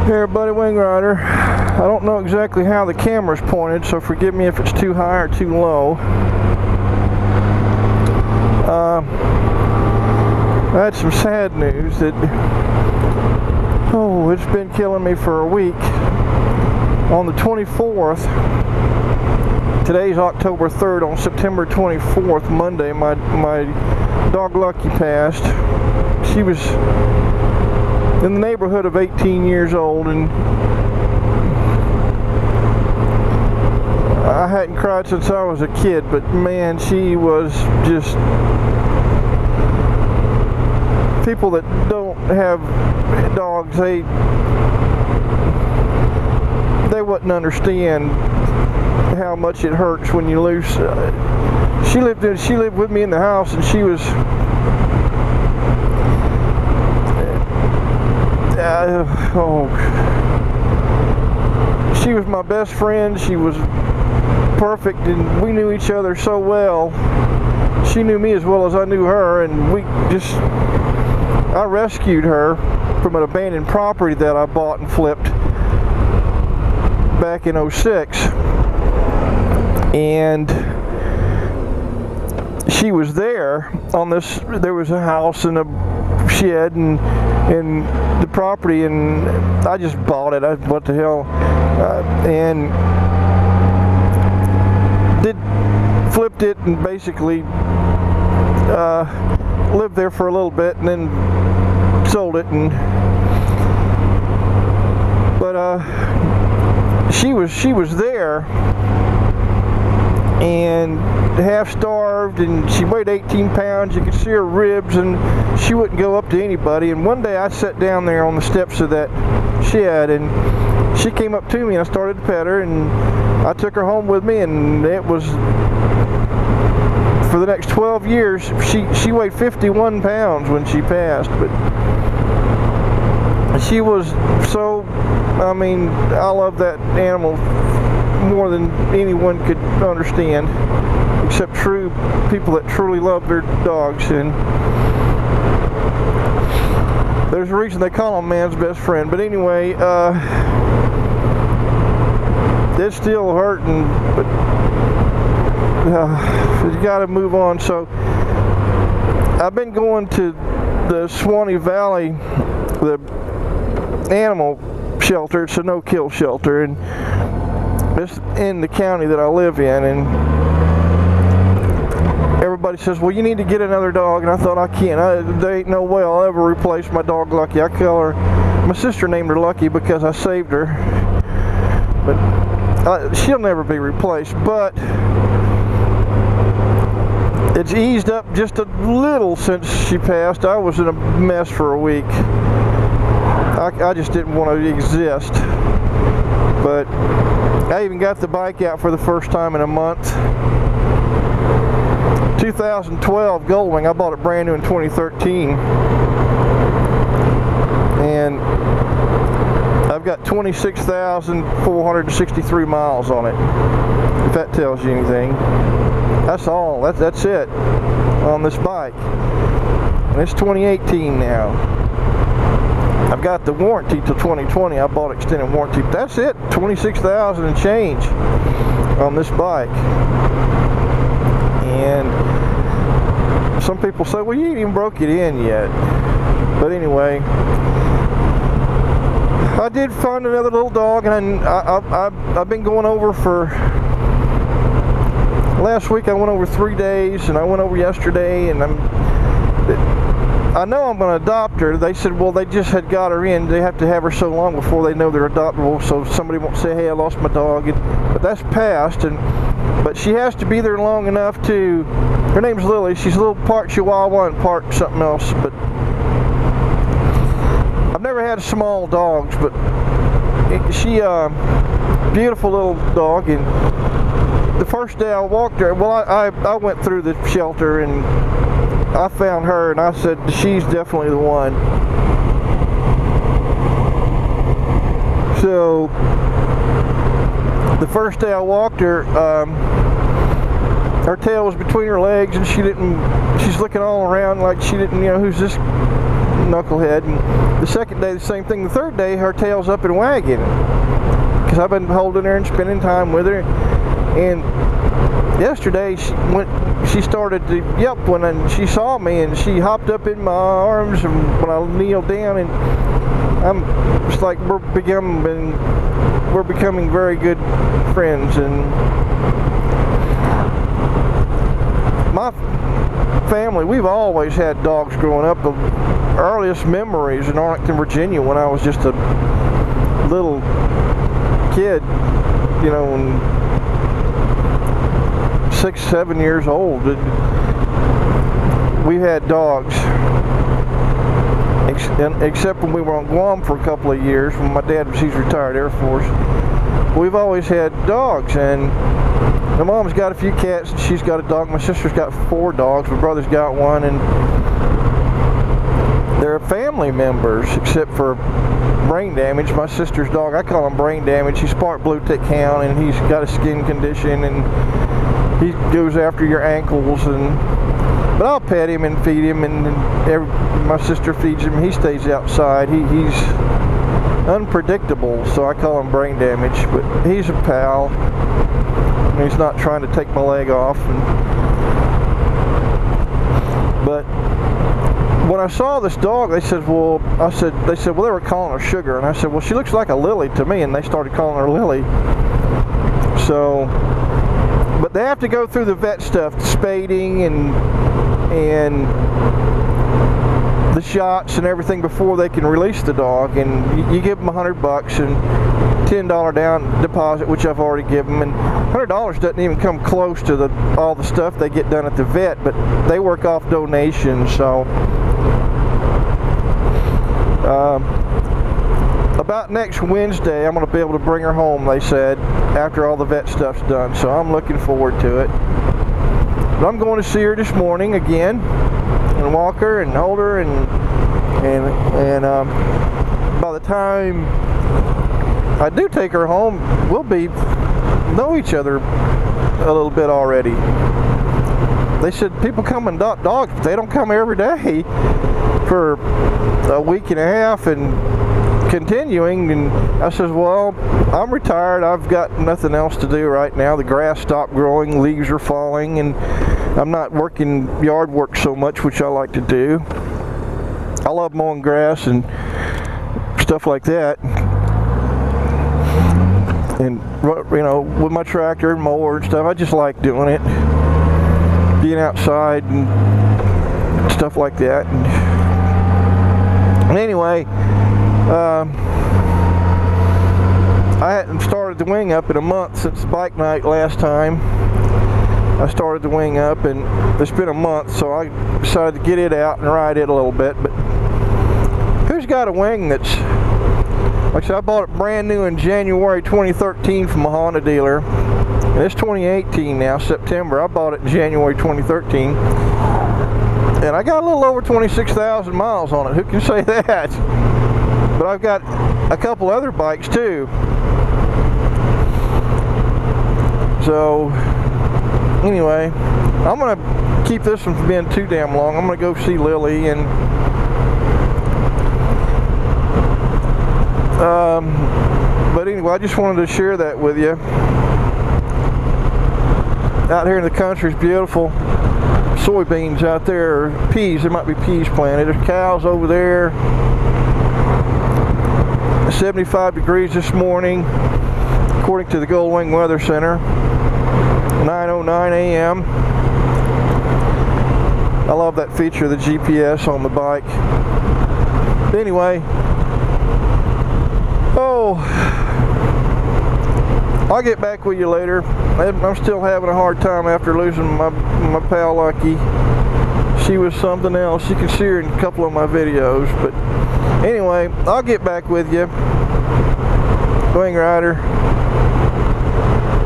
Hey everybody, Wing Rider. I don't know exactly how the camera's pointed, so forgive me if it's too high or too low. I had some sad news that, it's been killing me for a week. On the 24th, today's October 3rd, on September 24th, Monday, my dog Lucky passed. She was in the neighborhood of 18 years old, and I hadn't cried since I was a kid, but man, she was just... People that don't have dogs, they wouldn't understand how much it hurts when you lose. She lived with me in the house, and she was she was my best friend. She was perfect, and we knew each other so well. She knew me as well as I knew her, and I rescued her from an abandoned property that I bought and flipped back in '06, and she was there on this. There was a house and a shed and the property, and I just bought it. What the hell, and flipped it and basically lived there for a little bit and then sold it. But she was there, and half starved, and she weighed 18 pounds. You could see her ribs, and she wouldn't go up to anybody. And one day I sat down there on the steps of that shed, and she came up to me, and I started to pet her, and I took her home with me, and it was, for the next 12 years, she weighed 51 pounds when she passed, but she was so, I love that animal more than anyone could understand, except people that truly love their dogs. And there's a reason they call them man's best friend. But anyway, it's still hurting, but you gotta move on. So I've been going to the Swanee Valley, the animal shelter. It's a no-kill shelter, and it's in the county that I live in. And everybody says, well, you need to get another dog, and I thought, I can't. There ain't no way I'll ever replace my dog Lucky. I call her, my sister named her Lucky because I saved her, but she'll never be replaced. But it's eased up just a little since she passed. I was in a mess for a week. I just didn't want to exist. But I even got the bike out for the first time in a month. 2012 Goldwing. I bought it brand new in 2013. And I've got 26,463 miles on it, if that tells you anything. That's all. That's it on this bike. And it's 2018 now. I've got the warranty till 2020. I bought extended warranty. That's it. 26,000 and change on this bike. And some people say, well, you ain't even broke it in yet. But anyway, I did find another little dog, and I've been going over for... Last week I went over 3 days, and I went over yesterday, and I know I'm going to adopt her. They said, well, they just had got her in. They have to have her so long before they know they're adoptable, so somebody won't say, hey, I lost my dog. But that's past, but she has to be there long enough to... Her name's Lily. She's a little part Chihuahua and part something else, but I've never had small dogs, but she beautiful little dog. And the first day I walked her, well, I went through the shelter, and I found her, and I said, she's definitely the one. So the first day I walked her, her tail was between her legs, and she's looking all around like she didn't, who's this knucklehead. And the second day, the same thing. The third day, her tail's up and wagging. Because I've been holding her and spending time with her. And yesterday, she started to yelp when she saw me, and she hopped up in my arms and when I kneeled down, and I'm just like, we're becoming very good friends. And my family, we've always had dogs growing up. The earliest memories in Arlington, Virginia, when I was just a little kid, you know, and 6, 7 years old, we had dogs. Except when we were on Guam for a couple of years, when my dad was, he's retired Air Force. We've always had dogs, and my mom's got a few cats, and she's got a dog. My sister's got 4 dogs. My brother's got 1, and they're family members, except for brain damage. My sister's dog, I call him brain damage. He's part blue tick hound, and he's got a skin condition, and he goes after your ankles. But I'll pet him and feed him, and my sister feeds him. He stays outside. He's unpredictable, so I call him brain damage. But he's a pal. He's not trying to take my leg off. But when I saw this dog, they said, well, they were calling her Sugar, and I said, well, she looks like a Lily to me, and they started calling her Lily. So, but they have to go through the vet stuff, the spading and the shots and everything before they can release the dog. And you give them $100 and $10 down deposit, which I've already given them, and $100 doesn't even come close to all the stuff they get done at the vet, but they work off donations. So about next Wednesday, I'm going to be able to bring her home, they said, after all the vet stuff's done. So I'm looking forward to it. But I'm going to see her this morning again and walk her and hold her, and by the time I do take her home, we'll know each other a little bit already. They said people come and adopt dogs, but they don't come every day for a week and a half and continuing. And I says, well, I'm retired. I've got nothing else to do right now. The grass stopped growing, leaves are falling, and I'm not working yard work so much, which I like to do. I love mowing grass and stuff like that. And, you know, with my tractor and mower and stuff, I just like doing it. Being outside and stuff like that. And anyway, I hadn't started the wing up in a month since bike night last time. I started the wing up, and it's been a month, so I decided to get it out and ride it a little bit. But who's got a wing that's, like I said, I bought it brand new in January 2013 from a Honda dealer, and it's 2018 now, September. I bought it in January 2013, and I got a little over 26,000 miles on it. Who can say that? But I've got a couple other bikes too. So anyway, I'm gonna keep this one from being too damn long. I'm gonna go see Lily, and but anyway, I just wanted to share that with you. Out here in the country is beautiful. Soybeans out there, or peas. There might be peas planted. There's cows over there. 75 degrees this morning, according to the Goldwing Weather Center. 9:09 a.m. I love that feature of the GPS on the bike. But anyway, I'll get back with you later. I'm still having a hard time after losing my pal Lucky. She was something else. You can see her in a couple of my videos. But anyway, I'll get back with you. Wing Rider.